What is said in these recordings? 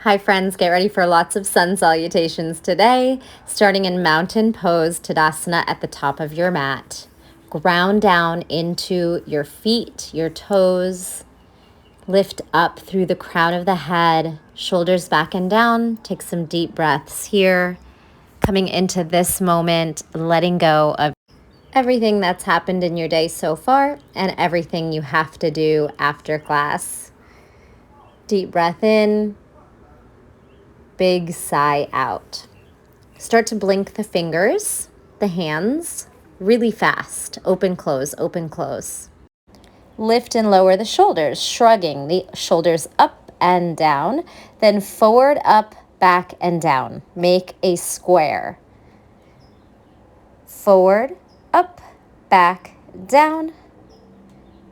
Hi friends, get ready for lots of sun salutations today, starting in mountain pose, Tadasana at the top of your mat. Ground down into your feet, your toes. Lift up through the crown of the head, shoulders back and down. Take some deep breaths here. Coming into this moment, letting go of everything that's happened in your day so far and everything you have to do after class. Deep breath in. Big sigh out. Start to blink the fingers, the hands, really fast. Open, close, open, close. Lift and lower the shoulders, shrugging the shoulders up and down, then forward, up, back, and down. Make a square. Forward, up, back, down.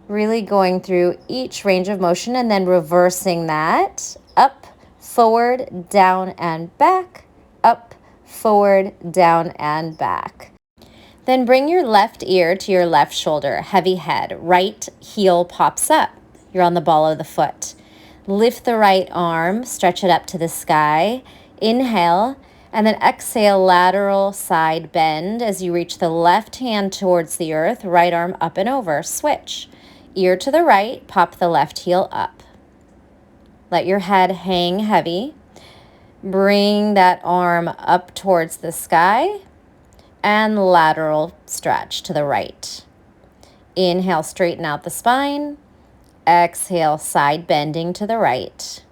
Really going through each range of motion and then reversing that. Up, forward, down, and back, up, forward, down, and back. Then bring your left ear to your left shoulder, heavy head. Right heel pops up. You're on the ball of the foot. Lift the right arm, stretch it up to the sky. Inhale, and then exhale, lateral side bend as you reach the left hand towards the earth, right arm up and over. Switch. Ear to the right, pop the left heel up. Let your head hang heavy. Bring that arm up towards the sky and lateral stretch to the right. Inhale, straighten out the spine. Exhale, side bending to the right.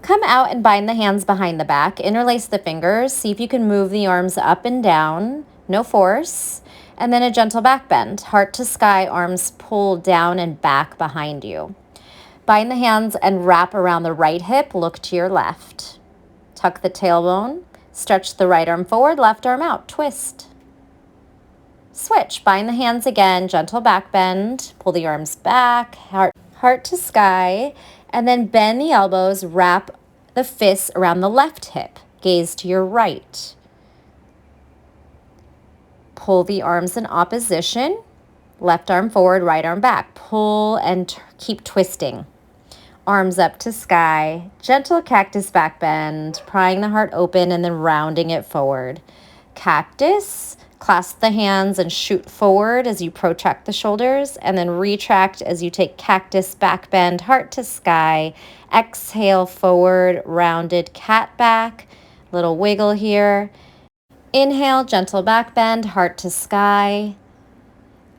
Come out and bind the hands behind the back. Interlace the fingers. See if you can move the arms up and down. No force. And then a gentle back bend. Heart to sky, arms pull down and back behind you. Bind the hands and wrap around the right hip. Look to your left. Tuck the tailbone. Stretch the right arm forward, left arm out. Twist. Switch. Bind the hands again. Gentle back bend. Pull the arms back. Heart to sky. And then bend the elbows. Wrap the fists around the left hip. Gaze to your right. Pull the arms in opposition. Left arm forward, right arm back. Pull and keep twisting. Arms up to sky. Gentle cactus back bend. Prying the heart open and then rounding it forward. Cactus. Clasp the hands and shoot forward as you protract the shoulders. And then retract as you take cactus back bend. Heart to sky. Exhale forward. Rounded cat back. Little wiggle here. Inhale, gentle back bend. Heart to sky.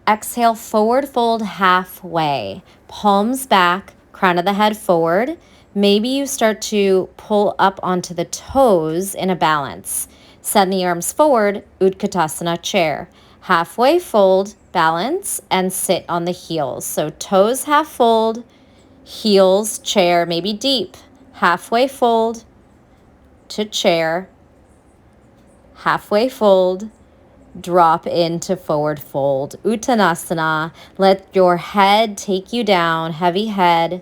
Exhale, forward fold halfway. Palms back, crown of the head forward. Maybe you start to pull up onto the toes in a balance. Send the arms forward, Utkatasana chair. Halfway fold, balance, and sit on the heels. So toes half fold, heels, chair, maybe deep. Halfway fold to chair. Halfway fold. Drop into forward fold. Uttanasana. Let your head take you down. Heavy head.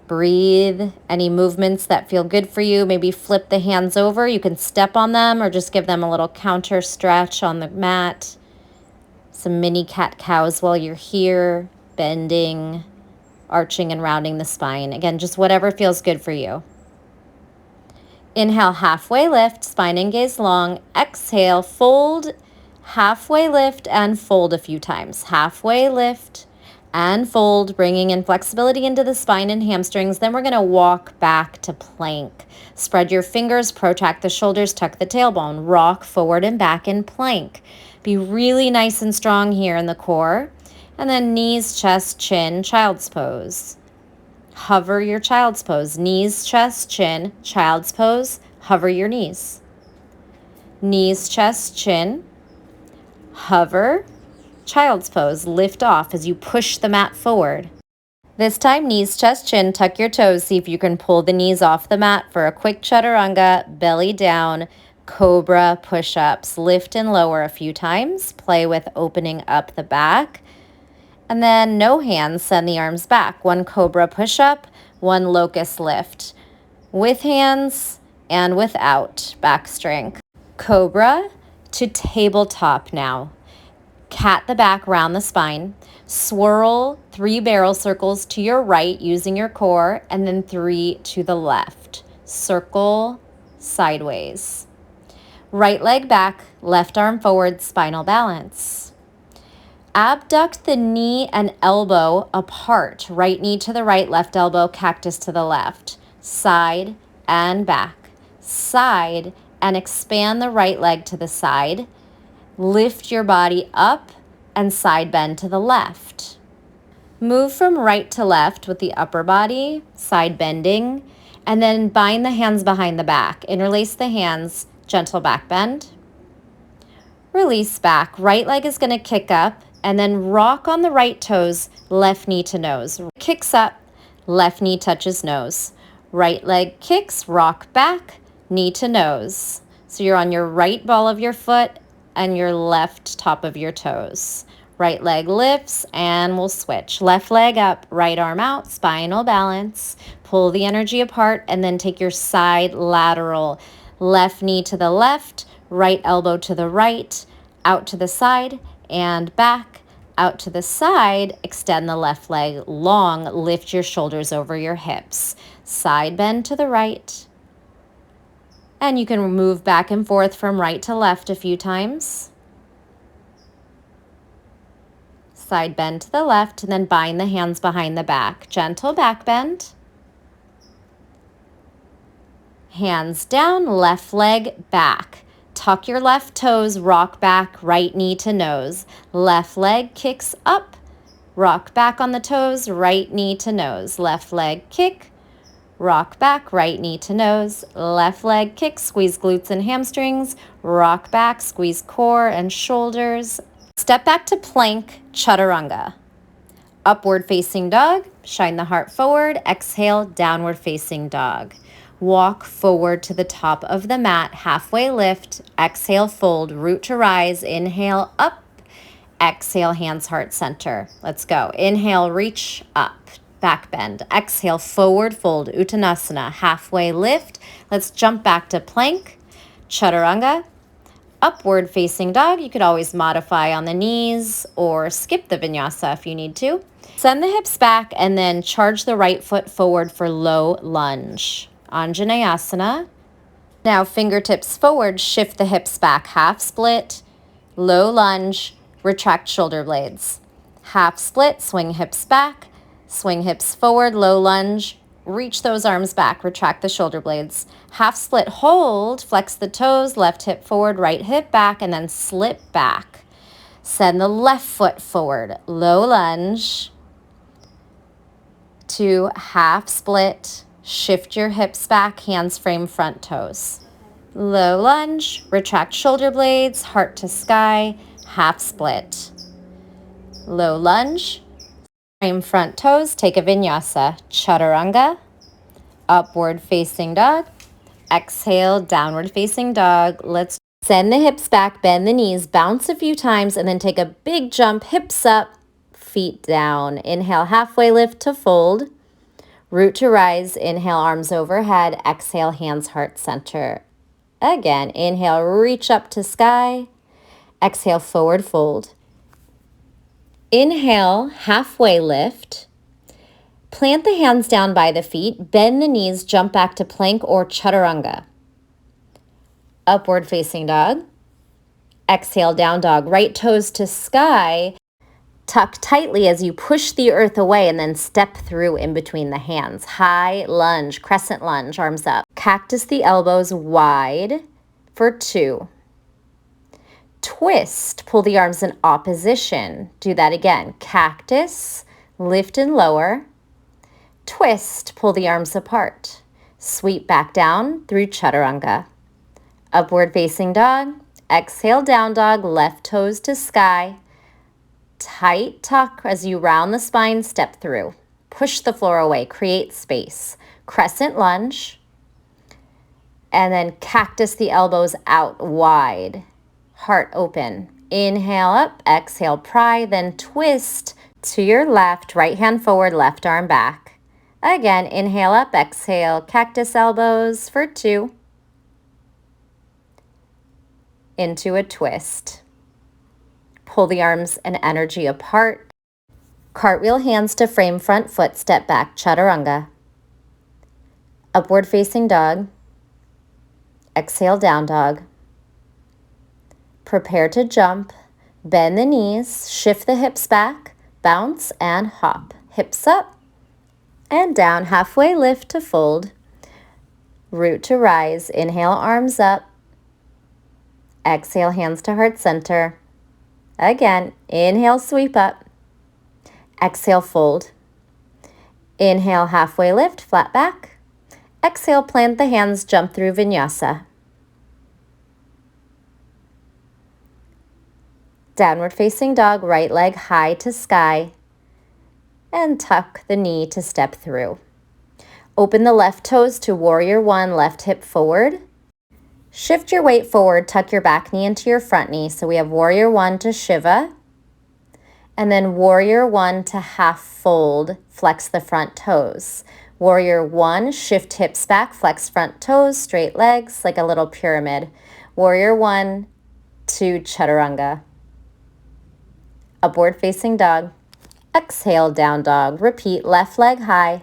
Breathe. Any movements that feel good for you. Maybe flip the hands over. You can step on them or just give them a little counter stretch on the mat. Some mini cat-cows while you're here. Bending, arching and rounding the spine. Again, just whatever feels good for you. Inhale, halfway lift, spine and gaze long. Exhale, fold, halfway lift and fold a few times. Halfway lift and fold, bringing in flexibility into the spine and hamstrings. Then we're going to walk back to plank. Spread your fingers, protract the shoulders, tuck the tailbone. Rock forward and back in plank. Be really nice and strong here in the core. And then knees, chest, chin, child's pose. Hover your child's pose. Knees, chest, chin, child's pose. Hover your knees. Knees, chest, chin. Hover, child's pose. Lift off as you push the mat forward. This time, knees, chest, chin. Tuck your toes. See if you can pull the knees off the mat for a quick chaturanga. Belly down, cobra push-ups. Lift and lower a few times. Play with opening up the back. And then no hands, send the arms back. One cobra push-up, one locust lift. With hands and without, back strength. Cobra to tabletop now. Cat the back, round the spine. Swirl 3 barrel circles to your right using your core, and then 3 to the left. Circle sideways. Right leg back, left arm forward, spinal balance. Abduct the knee and elbow apart. Right knee to the right, left elbow, cactus to the left. Side and back. Side and expand the right leg to the side. Lift your body up and side bend to the left. Move from right to left with the upper body, side bending, and then bind the hands behind the back. Interlace the hands, gentle back bend. Release back. Right leg is going to kick up, and then rock on the right toes, left knee to nose. Kicks up, left knee touches nose. Right leg kicks, rock back, knee to nose. So you're on your right ball of your foot and your left top of your toes. Right leg lifts and we'll switch. Left leg up, right arm out, spinal balance. Pull the energy apart and then take your side lateral. Left knee to the left, right elbow to the right, out to the side and back, out to the side. Extend the left leg long, lift your shoulders over your hips. Side bend to the right. And you can move back and forth from right to left a few times. Side bend to the left, and then bind the hands behind the back. Gentle back bend. Hands down, left leg back. Tuck your left toes, rock back, right knee to nose. Left leg kicks up, rock back on the toes, right knee to nose. Left leg kick, rock back, right knee to nose. Left leg kick, squeeze glutes and hamstrings. Rock back, squeeze core and shoulders. Step back to plank, chaturanga. Upward facing dog, shine the heart forward. Exhale, downward facing dog. Walk forward to the top of the mat, halfway lift. Exhale, fold, root to rise. Inhale, up. Exhale, hands, heart center. Let's go. Inhale, reach up, back bend. Exhale, forward fold, uttanasana, halfway lift. Let's jump back to plank, chaturanga. Upward facing dog, you could always modify on the knees or skip the vinyasa if you need to. Send the hips back and then charge the right foot forward for low lunge. Anjaneyasana. Now fingertips forward, shift the hips back, half split, low lunge, retract shoulder blades. Half split, swing hips back, swing hips forward, low lunge, reach those arms back, retract the shoulder blades. Half split, hold, flex the toes, left hip forward, right hip back, and then slip back. Send the left foot forward, low lunge to half split. Shift your hips back, hands frame front toes. Low lunge, retract shoulder blades, heart to sky, half split. Low lunge, frame front toes, take a vinyasa, chaturanga, upward facing dog, exhale, downward facing dog. Let's send the hips back, bend the knees, bounce a few times, and then take a big jump, hips up, feet down. Inhale, halfway lift to fold, root to rise. Inhale, arms overhead, exhale, hands, heart center. Again, inhale, reach up to sky, exhale, forward fold. Inhale, halfway lift. Plant the hands down by the feet, bend the knees, jump back to plank or chaturanga. Upward facing dog. Exhale, down dog. Right toes to sky. Tuck tightly as you push the earth away and then step through in between the hands. High lunge, crescent lunge, arms up. Cactus the elbows wide for 2. Twist, pull the arms in opposition. Do that again. Cactus, lift and lower. Twist, pull the arms apart. Sweep back down through chaturanga. Upward facing dog. Exhale, down dog, left toes to sky. Tight tuck as you round the spine, step through. Push the floor away, create space. Crescent lunge. And then cactus the elbows out wide. Heart open. Inhale up, exhale, pry, then twist to your left, right hand forward, left arm back. Again, inhale up, exhale, cactus elbows for 2. Into a twist. Pull the arms and energy apart. Cartwheel hands to frame front foot, step back, chaturanga. Upward facing dog. Exhale, down dog. Prepare to jump. Bend the knees, shift the hips back, bounce and hop. Hips up and down, halfway lift to fold. Root to rise. Inhale, arms up. Exhale, hands to heart center. Again, inhale, sweep up. Exhale, fold. Inhale, halfway lift, flat back. Exhale, plant the hands, jump through vinyasa. Downward facing dog, right leg high to sky. And tuck the knee to step through. Open the left toes to warrior one, left hip forward. Shift your weight forward, tuck your back knee into your front knee. So we have warrior one to Shiva. And then warrior one to half fold, flex the front toes. Warrior one, shift hips back, flex front toes, straight legs like a little pyramid. Warrior one to chaturanga. Upward facing dog. Exhale, down dog. Repeat, left leg high.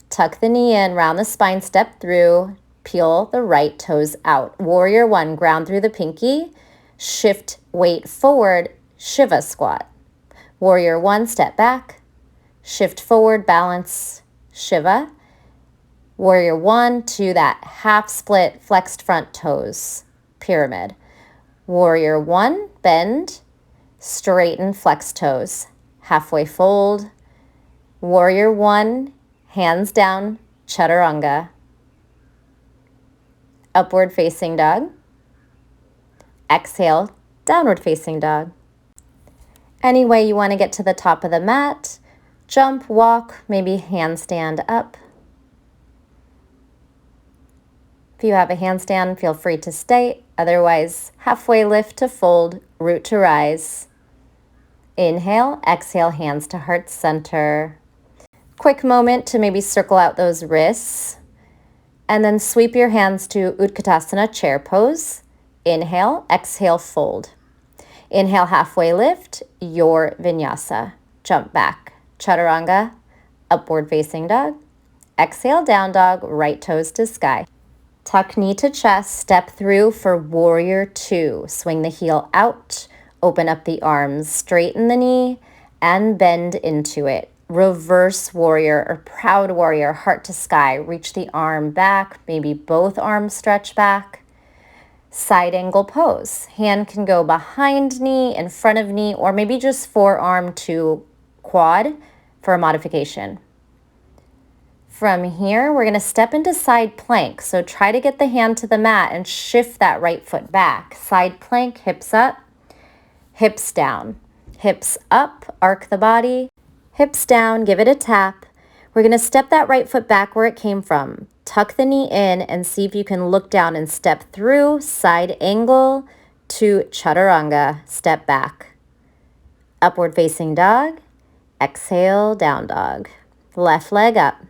Tuck the knee in, round the spine, step through, peel the right toes out. Warrior one, ground through the pinky, shift weight forward, Shiva squat. Warrior one, step back, shift forward, balance, Shiva. Warrior one to that half split, flexed front toes, pyramid. Warrior one, bend, straighten, flex toes, halfway fold. Warrior one, hands down, chaturanga. Upward facing dog. Exhale, downward facing dog. Any way you want to get to the top of the mat, jump, walk, maybe handstand up. If you have a handstand, feel free to stay. Otherwise, halfway lift to fold, root to rise. Inhale, exhale, hands to heart center. Quick moment to maybe circle out those wrists. And then sweep your hands to Utkatasana, chair pose. Inhale, exhale, fold. Inhale, halfway lift, your vinyasa. Jump back, chaturanga, upward facing dog. Exhale, down dog, right toes to sky. Tuck knee to chest, step through for warrior two. Swing the heel out, open up the arms, straighten the knee, and bend into it. Reverse warrior or proud warrior, heart to sky. Reach the arm back, maybe both arms stretch back. Side angle pose. Hand can go behind knee, in front of knee, or maybe just forearm to quad for a modification. From here, we're going to step into side plank. So try to get the hand to the mat and shift that right foot back. Side plank, hips up, hips down. Hips up, arc the body. Hips down, give it a tap. We're going to step that right foot back where it came from. Tuck the knee in and see if you can look down and step through, side angle to chaturanga, step back. Upward facing dog, exhale, down dog. Left leg up.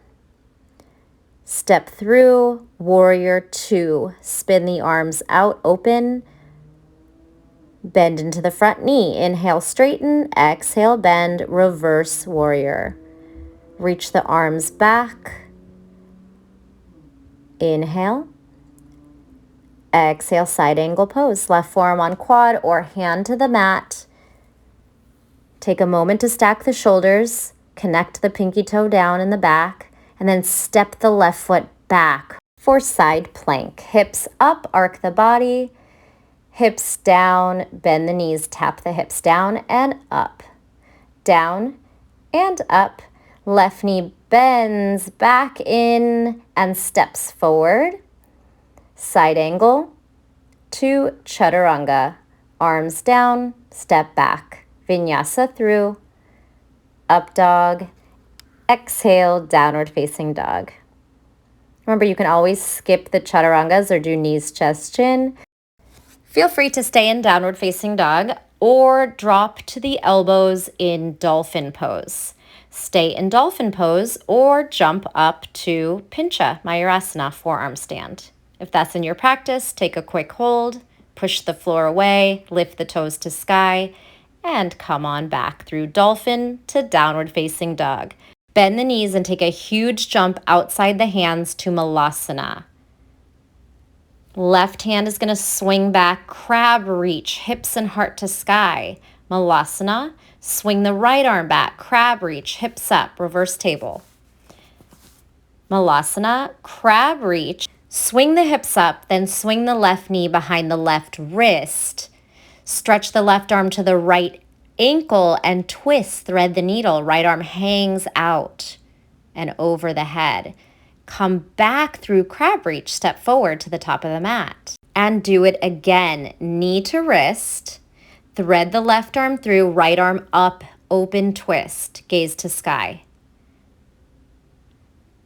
Step through, warrior two. Spin the arms out, open. Bend into the front knee. Inhale, straighten. Exhale, bend. Reverse warrior. Reach the arms back. Inhale. Exhale, side angle pose. Left forearm on quad or hand to the mat. Take a moment to stack the shoulders. Connect the pinky toe down in the back. And then step the left foot back for side plank. Hips up, arc the body. Hips down, bend the knees, tap the hips down and up. Down and up. Left knee bends back in and steps forward. Side angle to chaturanga. Arms down, step back. Vinyasa through. Up dog. Exhale, downward facing dog. Remember, you can always skip the chaturangas or do knees, chest, chin. Feel free to stay in downward facing dog or drop to the elbows in dolphin pose. Stay in dolphin pose or jump up to pincha, mayurasana, forearm stand. If that's in your practice, take a quick hold, push the floor away, lift the toes to sky, And come on back through dolphin to downward facing dog. Bend the knees and take a huge jump outside the hands to malasana. Left hand is going to swing back, crab reach, hips and heart to sky. Malasana, swing the right arm back, crab reach, hips up, reverse table. Malasana, crab reach, swing the hips up, then swing the left knee behind the left wrist. Stretch the left arm to the right ankle and twist, thread the needle. Right arm hangs out and over the head. Come back through crab reach, step forward to the top of the mat. And do it again, knee to wrist. Thread the left arm through, right arm up, open twist, gaze to sky.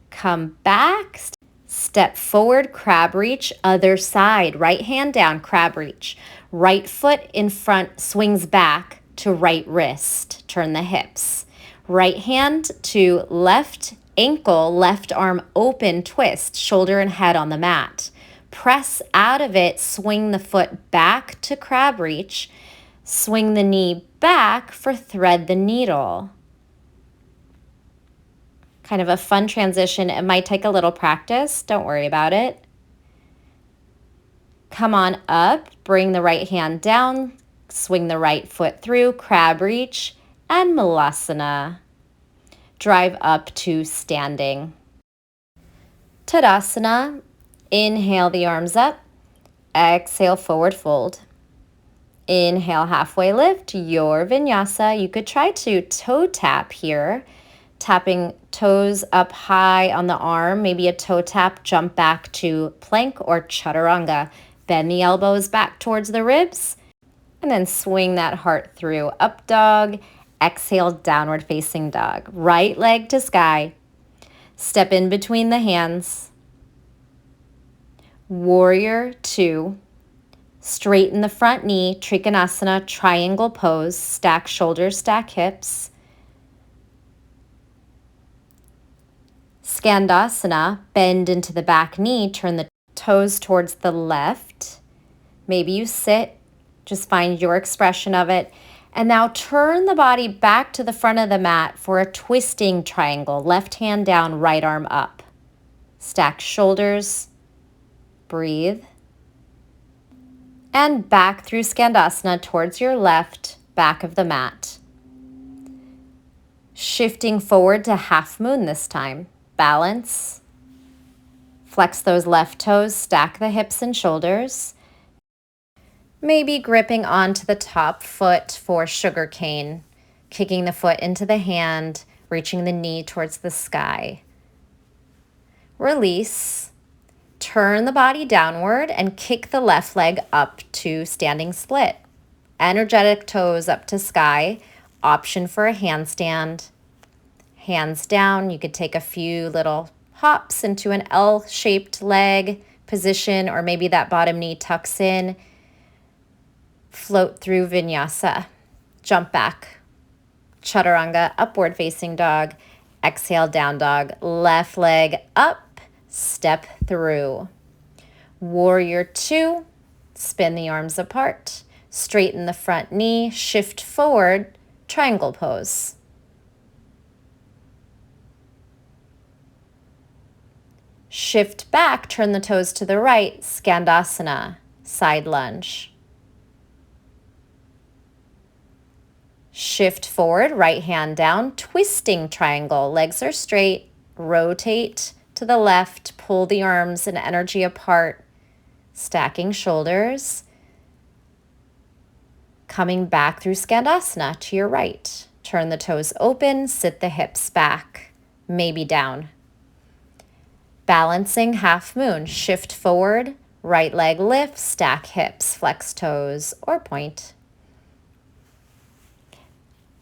Come back, step forward, crab reach, other side, right hand down, crab reach. Right foot in front, swings back to right wrist, turn the hips. Right hand to left ankle, left arm open, twist, shoulder and head on the mat. Press out of it, swing the foot back to crab reach, swing the knee back for thread the needle. Kind of a fun transition. It might take a little practice. Don't worry about it. Come on up, bring the right hand down, swing the right foot through, crab reach, and malasana. Drive up to standing. Tadasana, inhale the arms up, exhale forward fold. Inhale halfway lift, your vinyasa. You could try to toe tap here, tapping toes up high on the arm, maybe a toe tap, jump back to plank or chaturanga. Bend the elbows back towards the ribs, and then swing that heart through. Up dog, exhale, downward facing dog. Right leg to sky. Step in between the hands. Warrior two. Straighten the front knee, Trikonasana, triangle pose. Stack shoulders, stack hips. Skandasana, bend into the back knee, turn the toes towards the left. Maybe you sit, just find your expression of it. And now turn the body back to the front of the mat for a twisting triangle. Left hand down, right arm up. Stack shoulders, breathe. And back through Skandasana towards your left, back of the mat. Shifting forward to half moon this time. Balance. Flex those left toes, stack the hips and shoulders. Maybe gripping onto the top foot for sugar cane, kicking the foot into the hand, reaching the knee towards the sky. Release. Turn the body downward and kick the left leg up to standing split. Energetic toes up to sky. Option for a handstand. Hands down. You could take a few little hops into an L-shaped leg position, or maybe that bottom knee tucks in. Float through vinyasa. Jump back. Chaturanga, upward facing dog. Exhale, down dog. Left leg up. Step through. Warrior two. Spin the arms apart. Straighten the front knee. Shift forward. Triangle pose. Shift back. Turn the toes to the right. Skandasana. Side lunge. Shift forward. Right hand down. Twisting triangle. Legs are straight. Rotate to the left, pull the arms and energy apart, stacking shoulders. Coming back through Skandasana to your right. Turn the toes open, sit the hips back, maybe down. Balancing half moon, shift forward, right leg lift, stack hips, flex toes, or point.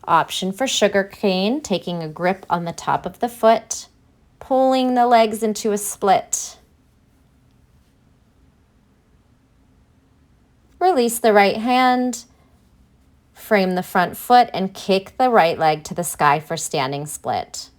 Option for sugar cane, taking a grip on the top of the foot, pulling the legs into a split. Release the right hand, frame the front foot, and kick the right leg to the sky for standing split.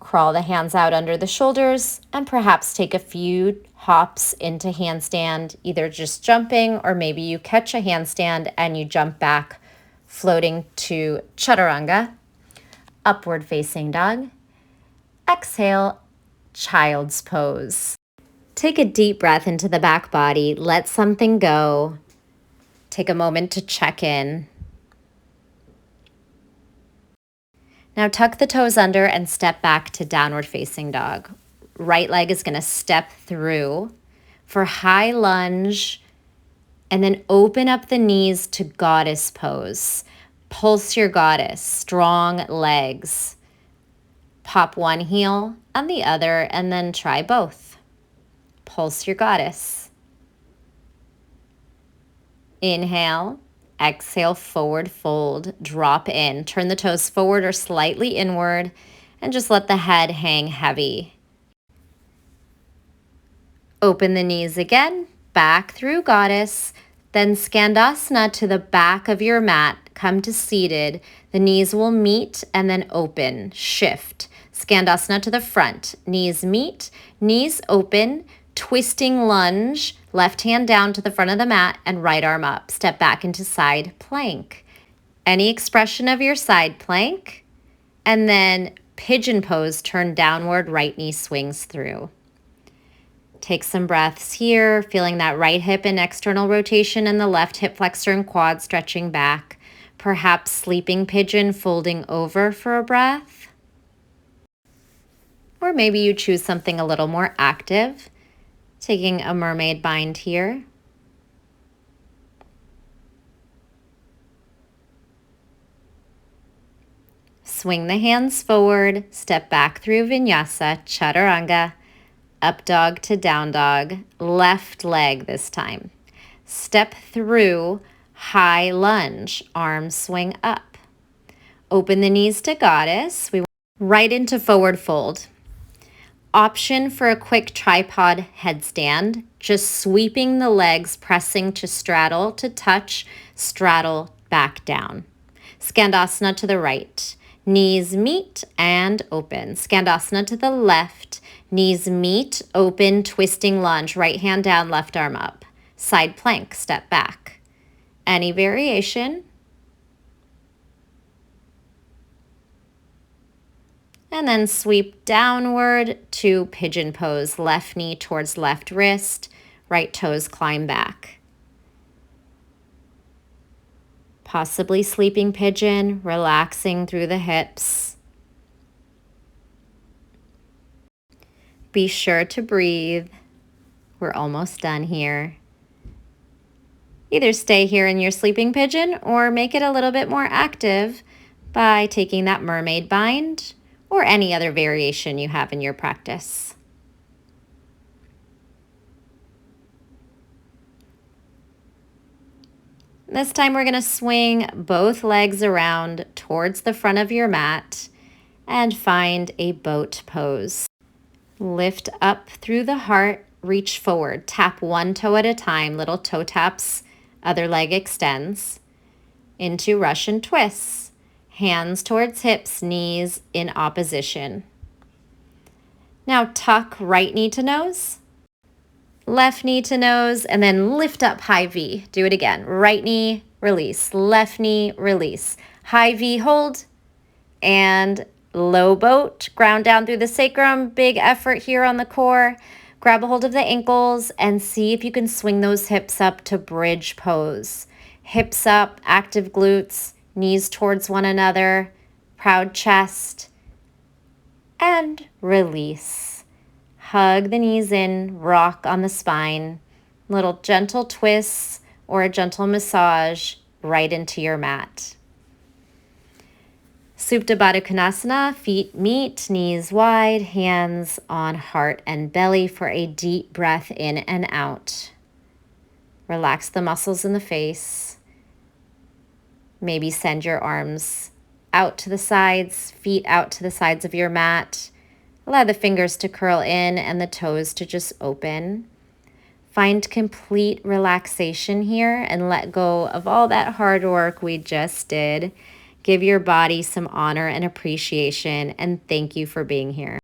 Crawl the hands out under the shoulders and perhaps take a few hops into handstand, either just jumping or maybe you catch a handstand and you jump back, floating to chaturanga, upward facing dog. Exhale, child's pose. Take a deep breath into the back body, let something go. Take a moment to check in. Now tuck the toes under and step back to downward facing dog. Right leg is going to step through for high lunge and then open up the knees to goddess pose. Pulse your goddess, strong legs. Pop one heel and the other and then try both. Pulse your goddess. Inhale. Exhale, forward fold, drop in. Turn the toes forward or slightly inward and just let the head hang heavy. Open the knees again, back through goddess, then skandasana to the back of your mat. Come to seated. The knees will meet and then open, shift. Skandasana to the front. Knees meet, knees open, twisting lunge. Left hand down to the front of the mat and right arm up. Step back into side plank. Any expression of your side plank. And then pigeon pose, turn downward, right knee swings through. Take some breaths here, feeling that right hip and external rotation and the left hip flexor and quad stretching back. Perhaps sleeping pigeon, folding over for a breath. Or maybe you choose something a little more active. Taking a mermaid bind here. Swing the hands forward, step back through vinyasa, chaturanga, up dog to down dog, left leg this time. Step through high lunge, arms swing up. Open the knees to goddess. We right into forward fold. Option for a quick tripod headstand, just sweeping the legs, pressing to straddle to touch, straddle back down. Skandasana to the right, knees meet and open. Skandasana to the left, knees meet, open, twisting lunge, right hand down, left arm up. Side plank, step back. Any variation. And then sweep downward to pigeon pose. Left knee towards left wrist, right toes climb back. Possibly sleeping pigeon, relaxing through the hips. Be sure to breathe. We're almost done here. Either stay here in your sleeping pigeon or make it a little bit more active by taking that mermaid bind or any other variation you have in your practice. This time we're going to swing both legs around towards the front of your mat and find a boat pose. Lift up through the heart, reach forward, tap one toe at a time, little toe taps, other leg extends, into Russian twists. Hands towards hips, knees in opposition. Now tuck right knee to nose, left knee to nose, and then lift up high V. Do it again. Right knee, release. Left knee, release. High V, hold. And low boat, ground down through the sacrum. Big effort here on the core. Grab a hold of the ankles and see if you can swing those hips up to bridge pose. Hips up, active glutes. Knees towards one another, proud chest, and release. Hug the knees in, rock on the spine, little gentle twists or a gentle massage right into your mat. Supta Baddha Konasana, feet meet, knees wide, hands on heart and belly for a deep breath in and out. Relax the muscles in the face. Maybe send your arms out to the sides, feet out to the sides of your mat. Allow the fingers to curl in and the toes to just open. Find complete relaxation here and let go of all that hard work we just did. Give your body some honor and appreciation, and thank you for being here.